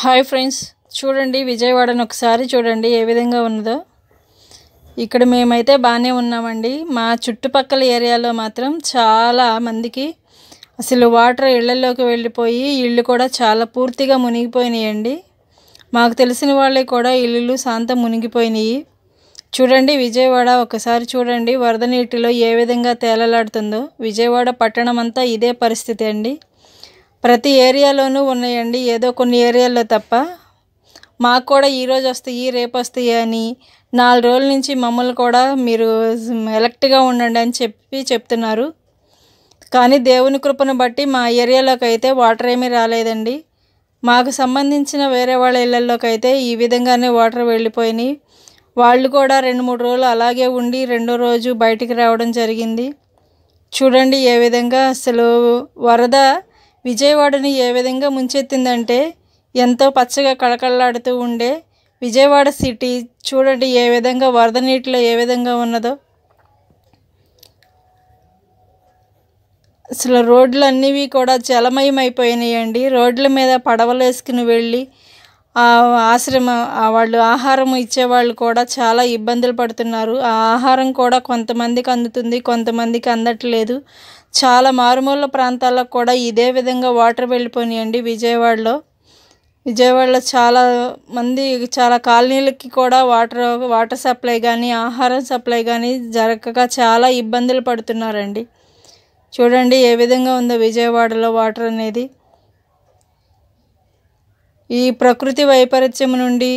Hi friends, చూడండి విజయవాడను ఒకసారి చూడండి ఏ విధంగా ఉన్నదో. ఇక్కడ మేమైతే బాగానే ఉన్నామండి. మా చుట్టుపక్కల ఏరియాలో మాత్రం చాలా మందికి అసలు వాటర్ ఇళ్లలోకి వెళ్ళిపోయి ఇళ్ళు కూడా చాలా పూర్తిగా మునిగిపోయినాయండి. మాకు తెలిసిన వాళ్ళే కూడా ఇల్లులు శాంతం మునిగిపోయినాయి. చూడండి విజయవాడ ఒకసారి చూడండి వరద నీటిలో ఏ విధంగా తేలలాడుతుందో. విజయవాడ పట్టణం అంతా ఇదే పరిస్థితి అండి. ప్రతి ఏరియాలోనూ ఉన్నాయండి, ఏదో కొన్ని ఏరియాల్లో తప్ప. మాకు కూడా ఈరోజు వస్తాయి రేపు వస్తాయి అని 4 రోజుల నుంచి మమ్మల్ని కూడా మీరు ఎలర్ట్గా ఉండండి అని చెప్తున్నారు. కానీ దేవుని కృపను బట్టి మా ఏరియాలోకి అయితే వాటర్ ఏమీ రాలేదండి. మాకు సంబంధించిన వేరే వాళ్ళ ఇళ్ళల్లోకి అయితే ఈ విధంగానే వాటర్ వెళ్ళిపోయినాయి. వాళ్ళు కూడా 2-3 రోజులు అలాగే ఉండి రెండో రోజు బయటికి రావడం జరిగింది. చూడండి ఏ విధంగా అసలు వరద విజయవాడని ఏ విధంగా ముంచెత్తిందంటే ఎంతో పచ్చగా కళకళలాడుతూ ఉండే విజయవాడ సిటీ చూడండి ఏ విధంగా వరద నీటిలో ఏ విధంగా ఉన్నదో. అసలు రోడ్లు అన్నీ కూడా జలమయం అయిపోయినాయండి. రోడ్ల మీద పడవలు వేసుకుని వెళ్ళి వాళ్ళు ఆహారం ఇచ్చేవాళ్ళు కూడా చాలా ఇబ్బందులు పడుతున్నారు. ఆ ఆహారం కూడా కొంతమందికి అందుతుంది, కొంతమందికి అందట్లేదు. చాలా మారుమూల ప్రాంతాలకు కూడా ఇదే విధంగా వాటర్ వెళ్ళిపోయినాయండి. విజయవాడలో చాలా కాలనీలకి కూడా వాటర్ సప్లై కానీ ఆహారం సప్లై కానీ జరగక చాలా ఇబ్బందులు పడుతున్నారండి. చూడండి ఏ విధంగా ఉందో విజయవాడలో వాటర్ అనేది. ఈ ప్రకృతి వైపరీత్యం నుండి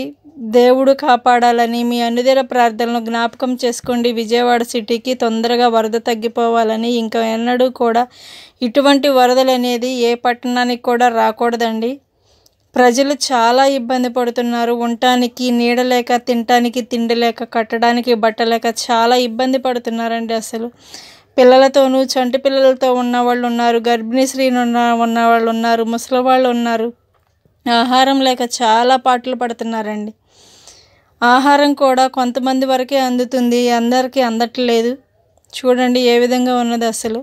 దేవుడు కాపాడాలని మీ అనుదిన ప్రార్థనలు జ్ఞాపకం చేసుకోండి. విజయవాడ సిటీకి తొందరగా వరద తగ్గిపోవాలని, ఇంకా ఎన్నడూ కూడా ఇటువంటి వరదలు అనేది ఏ పట్టణానికి కూడా రాకూడదండి. ప్రజలు చాలా ఇబ్బంది పడుతున్నారు. ఉండటానికి నీడ లేక, తినటానికి తిండి లేక, కట్టడానికి బట్ట లేక చాలా ఇబ్బంది పడుతున్నారండి. అసలు పిల్లలతోనూ చంటి పిల్లలతో ఉన్నవాళ్ళు ఉన్నారు, గర్భిణీ స్త్రీలు ఉన్నవాళ్ళు ఉన్నారు, ముసలి వాళ్ళు ఉన్నారు. ఆహారం లేక చాలా పాటలు పడుతున్నారండి. ఆహారం కూడా కొంతమంది వరకే అందుతుంది, అందరికీ అందట్లేదు. చూడండి ఏ విధంగా ఉన్నది. అసలు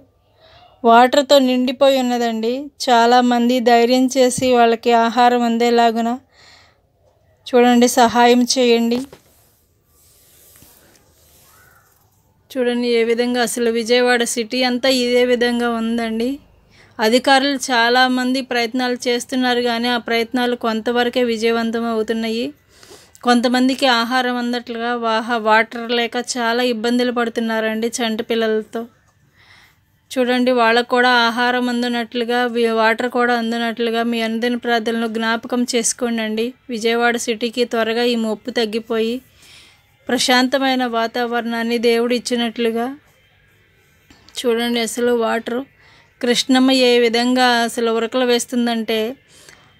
వాటర్తో నిండిపోయి ఉన్నదండి. చాలామంది ధైర్యం చేసి వాళ్ళకి ఆహారం అందేలాగున చూడండి సహాయం చేయండి. చూడండి ఏ విధంగా అసలు విజయవాడ సిటీ అంతా ఇదే విధంగా ఉందండి. అధికారులు చాలామంది ప్రయత్నాలు చేస్తున్నారు కానీ ఆ ప్రయత్నాలు కొంతవరకే విజయవంతం అవుతున్నాయి. కొంతమందికి ఆహారం అందట్లుగా వాటర్ లేక చాలా ఇబ్బందులు పడుతున్నారండి చంటి పిల్లలతో. చూడండి వాళ్ళకు కూడా ఆహారం అందునట్లుగా, వాటర్ కూడా అందునట్లుగా మీ అనుదిన ప్రార్థనలు జ్ఞాపకం చేసుకోండి. విజయవాడ సిటీకి త్వరగా ఈ ముప్పు తగ్గిపోయి ప్రశాంతమైన వాతావరణాన్ని దేవుడు ఇచ్చినట్లుగా. చూడండి అసలు వాటరు కృష్ణమ్మ ఏ విధంగా అసలు ఉరకలు వేస్తుందంటే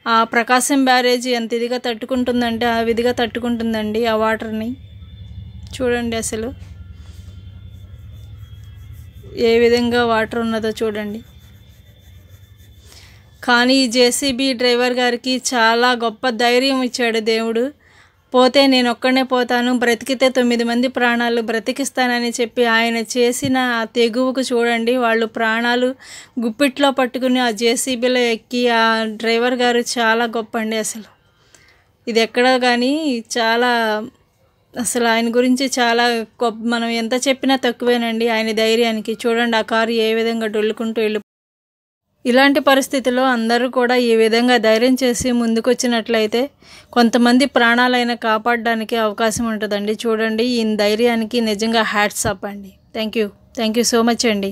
ఆ ప్రకాశం బ్యారేజీ ఎంత ఇదిగా తట్టుకుంటుందంటే ఆ విధిగా తట్టుకుంటుందండి ఆ వాటర్ని. చూడండి అసలు ఏ విధంగా వాటర్ ఉన్నదో చూడండి. కానీ ఈ జేసీబీ డ్రైవర్ గారికి చాలా గొప్ప ధైర్యం ఇచ్చాడు దేవుడు. పోతే నేను ఒక్కడనే పోతాను, బ్రతికితే 9 మంది ప్రాణాలు బ్రతికిస్తానని చెప్పి ఆయన చేసిన ఆ తెగువకు చూడండి. వాళ్ళు ప్రాణాలు గుప్పిట్లో పట్టుకుని ఆ జేసీబీలో ఎక్కి ఆ డ్రైవర్ గారు చాలా గొప్ప అండి. అసలు ఇది ఎక్కడా కానీ చాలా అసలు ఆయన గురించి చాలా గొప్ప, మనం ఎంత చెప్పినా తక్కువేనండి ఆయన ధైర్యానికి. చూడండి ఆ కారు ఏ విధంగా డొల్లుకుంటూ ఇలాంటి పరిస్థితుల్లో అందరూ కూడా ఈ విధంగా ధైర్యం చేసి ముందుకొచ్చినట్లయితే కొంతమంది ప్రాణాలైనా కాపాడడానికి అవకాశం ఉంటుందండి. చూడండి ఈ ధైర్యానికి నిజంగా హ్యాట్స్ ఆఫ్ అండి. థ్యాంక్ యూ సో మచ్ అండి.